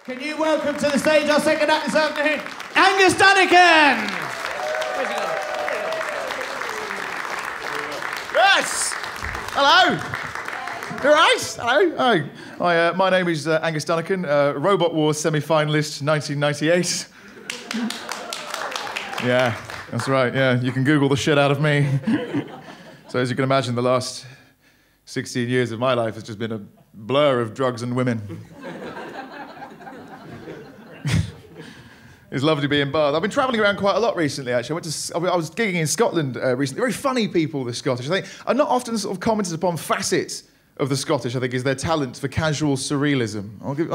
Can you welcome to the stage our second act this afternoon, Angus Dunican! Yes! Hello! You all right? Hello? Hi, my name is Angus Dunican, Robot Wars semi-finalist 1998. Yeah, that's right, yeah. You can Google the shit out of me. So as you can imagine, the last 16 years of my life has just been a blur of drugs and women. It's lovely to be in Bath. I've been travelling around quite a lot recently, actually. I was gigging in Scotland recently. Very funny people, the Scottish. I think are not often sort of commented upon facets of the Scottish, I think, is their talent for casual surrealism. I'll give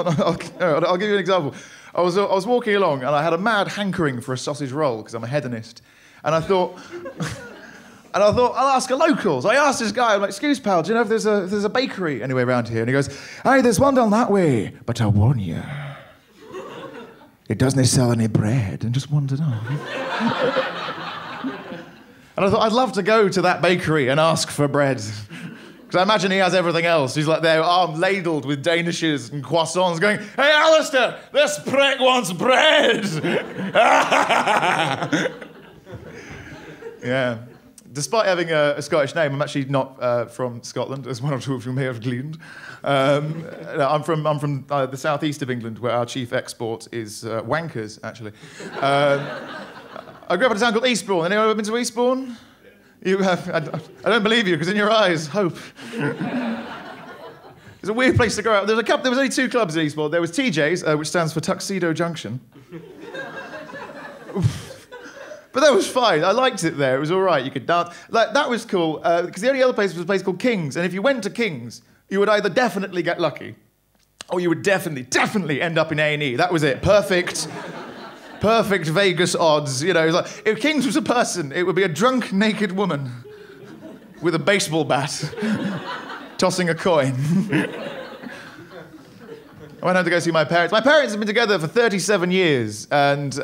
you an example. I was walking along and I had a mad hankering for a sausage roll because I'm a hedonist. And I thought, I'll ask a local. So I asked this guy, I'm like, excuse pal, do you know if there's a bakery anywhere around here? And he goes, aye, there's one down that way, but I warn you, it doesn't sell any bread. And just wandered on. And I thought, I'd love to go to that bakery and ask for bread. Because I imagine he has everything else. He's like there, arm ladled with danishes and croissants, going, hey, Alistair, this prick wants bread. Yeah. Despite having a Scottish name, I'm actually not from Scotland, as one or two of you may have gleaned. I'm from the southeast of England, where our chief export is wankers, actually. I grew up in a town called Eastbourne. Anyone ever been to Eastbourne? You have. I don't believe you, because in your eyes, hope. It's a weird place to grow up. There was only two clubs in Eastbourne. There was TJ's, which stands for Tuxedo Junction. But that was fine. I liked it there. It was all right. You could dance. Like, that was cool, because the only other place was a place called King's. And if you went to King's, you would either definitely get lucky, or you would definitely end up in A&E. That was it. Perfect Vegas odds. You know, it was like, if King's was a person, it would be a drunk, naked woman with a baseball bat tossing a coin. I went home to go see my parents. My parents have been together for 37 years, and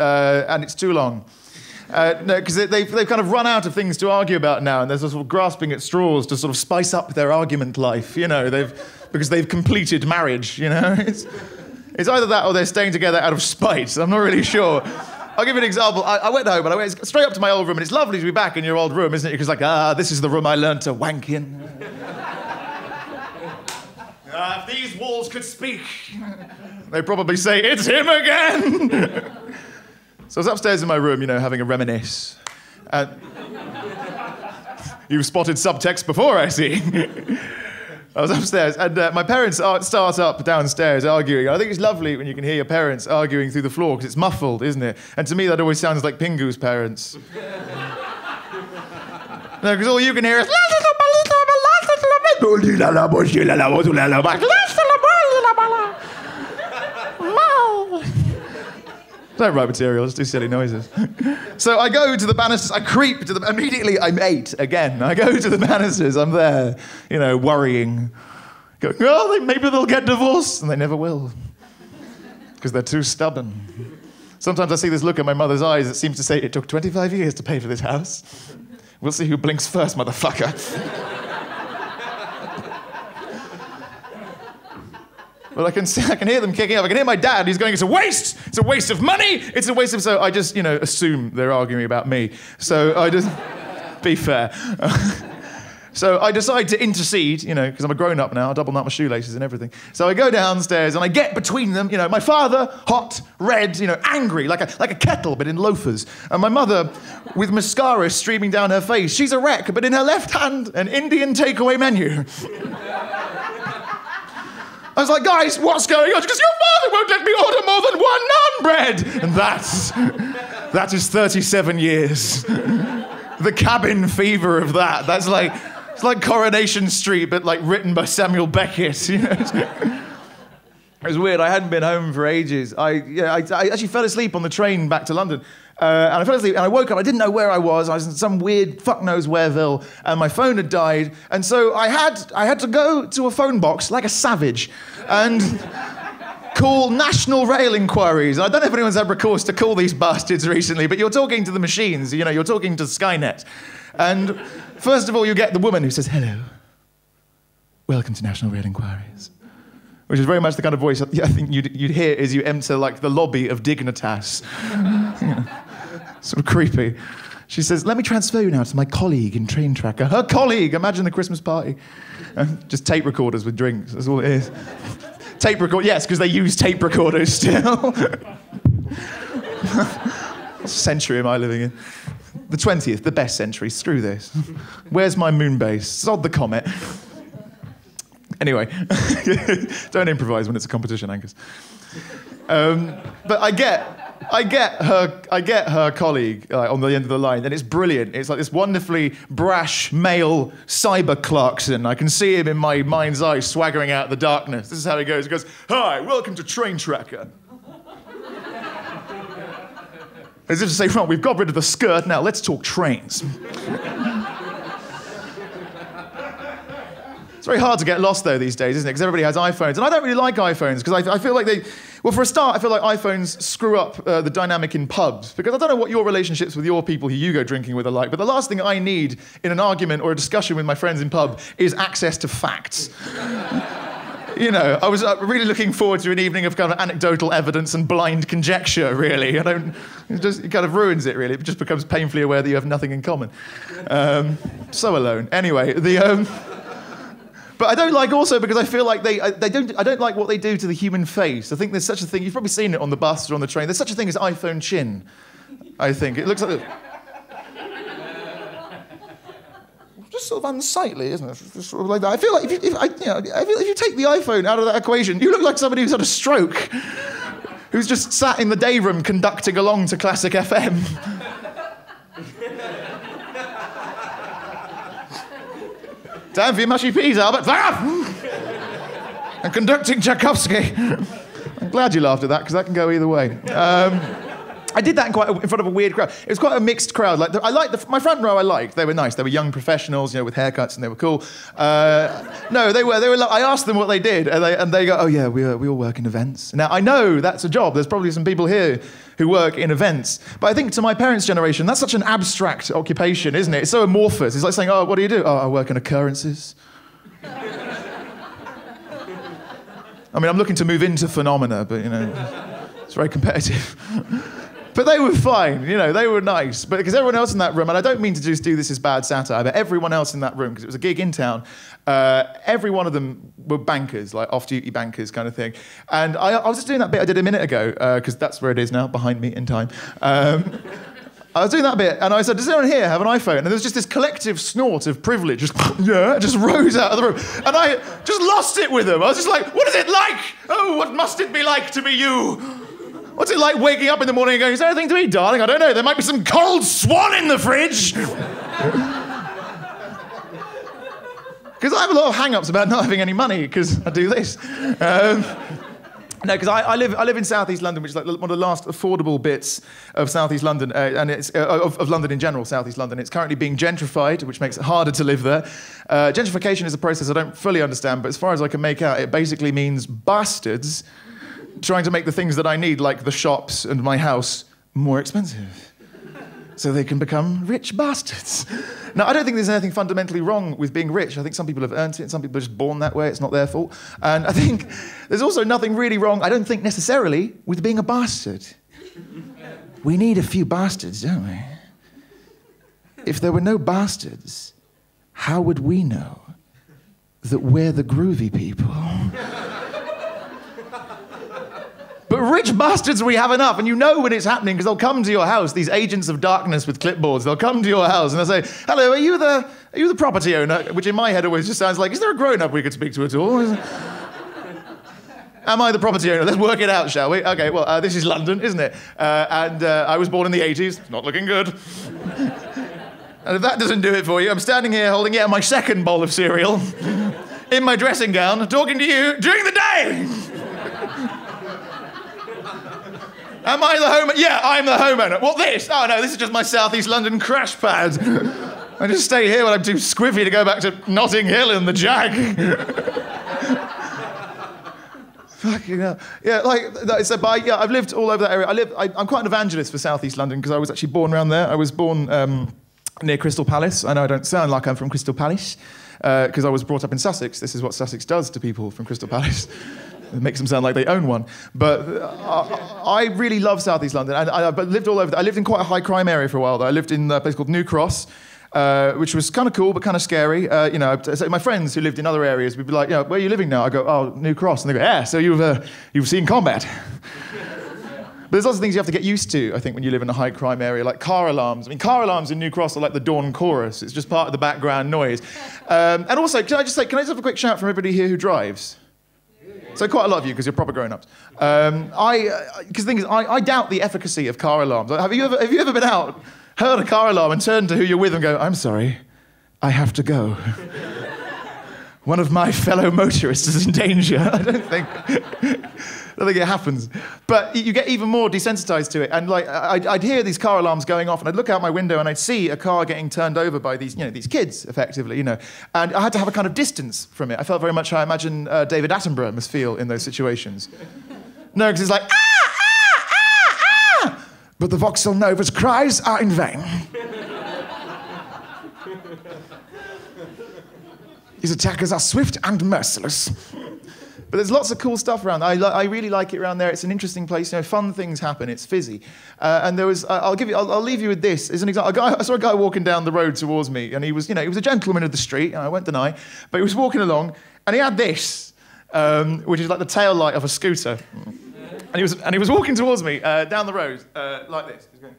it's too long. No, because they've kind of run out of things to argue about now, and they're sort of grasping at straws to sort of spice up their argument life, you know, because they've completed marriage, you know. It's either that or they're staying together out of spite. I'm not really sure. I'll give you an example. I went home and I went straight up to my old room, and it's lovely to be back in your old room, isn't it? Because like, this is the room I learned to wank in. If these walls could speak, they'd probably say, it's him again. So I was upstairs in my room, you know, having a reminisce. You've spotted subtext before, I see. I was upstairs, and my parents start up downstairs arguing. I think it's lovely when you can hear your parents arguing through the floor, because it's muffled, isn't it? And to me, that always sounds like Pingu's parents. No, because all you can hear is... Don't write material, just do silly noises. So I go to the banisters, I creep to the... Immediately, I'm 8 again. I go to the banisters, I'm there, you know, worrying. Going, oh, maybe they'll get divorced. And they never will. Because they're too stubborn. Sometimes I see this look in my mother's eyes that seems to say, it took 25 years to pay for this house. We'll see who blinks first, motherfucker. But I can hear them kicking up. I can hear my dad. He's going, it's a waste. It's a waste of money. It's a waste of... So I just, you know, assume they're arguing about me. So I just... Be fair. So I decide to intercede, you know, because I'm a grown-up now. I double knot my shoelaces and everything. So I go downstairs and I get between them, you know, my father, hot, red, you know, angry, like a kettle, but in loafers. And my mother, with mascara streaming down her face. She's a wreck, but in her left hand, an Indian takeaway menu. I was like, guys, what's going on? Because your father won't let me order more than one naan bread. And that is 37 years. The cabin fever of that. That's like, it's like Coronation Street, but like written by Samuel Beckett. You know? It was weird. I hadn't been home for ages. I actually fell asleep on the train back to London. And I fell asleep, and I woke up, I didn't know where I was in some weird fuck-knows-whereville, and my phone had died, and so I had to go to a phone box like a savage, and call National Rail Inquiries. I don't know if anyone's had recourse to call these bastards recently, but you're talking to the machines, you know, you're talking to Skynet. And first of all, you get the woman who says, hello, welcome to National Rail Inquiries. which is very much the kind of voice I think you'd hear as you enter like the lobby of Dignitas. Sort of creepy. She says, let me transfer you now to my colleague in Train Tracker. Her colleague, imagine the Christmas party. Just tape recorders with drinks, that's all it is. Tape record, yes, because they use tape recorders still. What century am I living in? The 20th, the best century, screw this. Where's my moon base? Sod the comet. Anyway, don't improvise when it's a competition, Angus. But I get her colleague on the end of the line, and it's brilliant. It's like this wonderfully brash male cyber Clarkson. I can see him in my mind's eye swaggering out the darkness. This is how he goes. He goes, "Hi, welcome to Train Tracker." As if to say, right, we've got rid of the skirt, now let's talk trains. It's very hard to get lost, though, these days, isn't it? Because everybody has iPhones. And I don't really like iPhones, because I feel like they... Well, for a start, I feel like iPhones screw up the dynamic in pubs. Because I don't know what your relationships with your people who you go drinking with are like, but the last thing I need in an argument or a discussion with my friends in pub is access to facts. You know, I was really looking forward to an evening of kind of anecdotal evidence and blind conjecture, really. It kind of ruins it, really. It just becomes painfully aware that you have nothing in common. So alone. Anyway, but I don't like also because I feel like I don't like what they do to the human face. I think there's such a thing, you've probably seen it on the bus or on the train, there's such a thing as iPhone chin, I think. It looks like... Just sort of unsightly, isn't it? Just sort of like that. I feel like if you take the iPhone out of that equation, you look like somebody who's had a stroke, who's just sat in the day room conducting along to Classic FM. Time for your mushy peas, Albert. And conducting Tchaikovsky. I'm glad you laughed at that, because that can go either way. I did that in front of a weird crowd. It was quite a mixed crowd. Like my front row. I liked. They were nice. They were young professionals, with haircuts, and they were cool. No, they were. I asked them what they did, and they go, "Oh yeah, we all work in events." Now I know that's a job. There's probably some people here who work in events, but I think to my parents' generation, that's such an abstract occupation, isn't it? It's so amorphous. It's like saying, "Oh, what do you do?" "Oh, I work in occurrences." I mean, I'm looking to move into phenomena, but it's very competitive. But they were fine, they were nice. But because everyone else in that room, and I don't mean to just do this as bad satire, but everyone else in that room, because it was a gig in town, every one of them were bankers, like off-duty bankers kind of thing. And I was just doing that bit I did a minute ago, because that's where it is now, behind me in time. I was doing that bit, and I said, does anyone here have an iPhone? And there was just this collective snort of privilege, just rose out of the room. And I just lost it with them. I was just like, what is it like? Oh, what must it be like to be you? What's it like waking up in the morning and going, is there anything to eat, darling? I don't know, there might be some cold swan in the fridge. Because I have a lot of hang-ups about not having any money, because I do this. No, because I live in South East London, which is like one of the last affordable bits of South East London, and it's of London in general, South East London. It's currently being gentrified, which makes it harder to live there. Gentrification is a process I don't fully understand, but as far as I can make out, it basically means bastards trying to make the things that I need, like the shops and my house, more expensive. So they can become rich bastards. Now, I don't think there's anything fundamentally wrong with being rich. I think some people have earned it, and some people are just born that way. It's not their fault. And I think there's also nothing really wrong, I don't think necessarily, with being a bastard. We need a few bastards, don't we? If there were no bastards, how would we know that we're the groovy people? But rich bastards, we have enough, and you know when it's happening because they'll come to your house, these agents of darkness with clipboards. They'll come to your house and they'll say, hello, are you the property owner? Which in my head always just sounds like, is there a grown-up we could speak to at all? Am I the property owner? Let's work it out, shall we? Okay, well, this is London, isn't it? And I was born in the 80s. It's not looking good. And if that doesn't do it for you, I'm standing here holding my second bowl of cereal in my dressing gown, talking to you during the day. Am I the homeowner? Yeah, I'm the homeowner. What, this? Oh, no, this is just my South East London crash pad. I just stay here when I'm too squiffy to go back to Notting Hill in the Jag. Fucking hell. Yeah, I've lived all over that area. I'm quite an evangelist for South East London because I was actually born around there. I was born near Crystal Palace. I know I don't sound like I'm from Crystal Palace because I was brought up in Sussex. This is what Sussex does to people from Crystal Palace. It makes them sound like they own one. But I really love South East London. And I lived all over. I lived in quite a high crime area for a while, though. I lived in a place called New Cross, which was kind of cool, but kind of scary. You know, so my friends who lived in other areas would be like, where are you living now? I go, oh, New Cross. And they go, yeah, so you've seen combat. But there's lots of things you have to get used to, I think, when you live in a high crime area, like car alarms. I mean, car alarms in New Cross are like the dawn chorus. It's just part of the background noise. And also, can I just have a quick shout from everybody here who drives? So quite a lot of you, because you're proper grown-ups. Because the thing is, I doubt the efficacy of car alarms. Have you ever been out, heard a car alarm, and turned to who you're with and go, I'm sorry, I have to go. One of my fellow motorists is in danger. I don't think it happens. But you get even more desensitized to it. And like, I'd hear these car alarms going off, and I'd look out my window and I'd see a car getting turned over by these kids, effectively, And I had to have a kind of distance from it. I felt very much how I imagine David Attenborough must feel in those situations. No, because it's like, ah! But the Vauxhall Nova's cries are in vain. His attackers are swift and merciless. But there's lots of cool stuff around. I really like it around there. It's an interesting place. Fun things happen. It's fizzy. And there was. I'll leave you with this. As an example, I saw a guy walking down the road towards me, and he was a gentleman of the street. I won't deny, but he was walking along, and he had this, which is like the tail light of a scooter, and he was walking towards me down the road like this. He was going,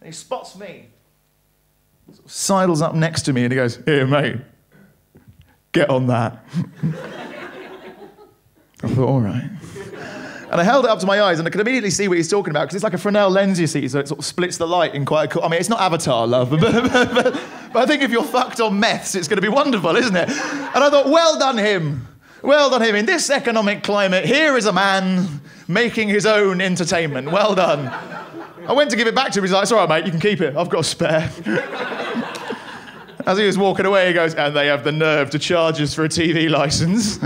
and he spots me. Sort of sidles up next to me and he goes, here, mate, get on that. I thought, all right. And I held it up to my eyes and I could immediately see what he's talking about because it's like a Fresnel lens, you see, so it sort of splits the light in quite a cool... I mean, it's not Avatar, love, but I think if you're fucked on meths, it's going to be wonderful, isn't it? And I thought, well done him. Well done him. In this economic climate, here is a man making his own entertainment. Well done. I went to give it back to him. He's like, it's all right, mate, you can keep it. I've got a spare. As he was walking away, he goes, and they have the nerve to charge us for a TV licence.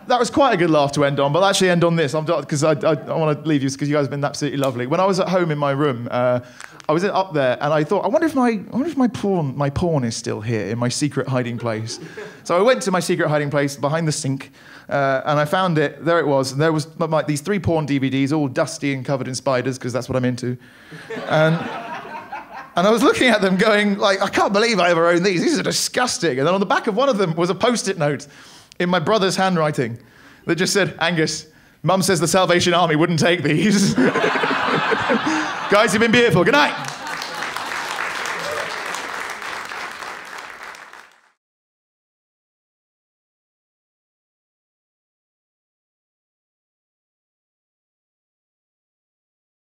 That was quite a good laugh to end on, but I'll actually end on this, because I want to leave you, because you guys have been absolutely lovely. When I was at home in my room, I was up there, and I thought, I wonder if my porn is still here in my secret hiding place. So I went to my secret hiding place behind the sink, and I found it. There it was. And there was these 3 porn DVDs, all dusty and covered in spiders, because that's what I'm into. And I was looking at them going, like, I can't believe I ever owned these. These are disgusting. And then on the back of one of them was a Post-it note in my brother's handwriting that just said, Angus, Mum says the Salvation Army wouldn't take these. Guys, you've been beautiful. Good night.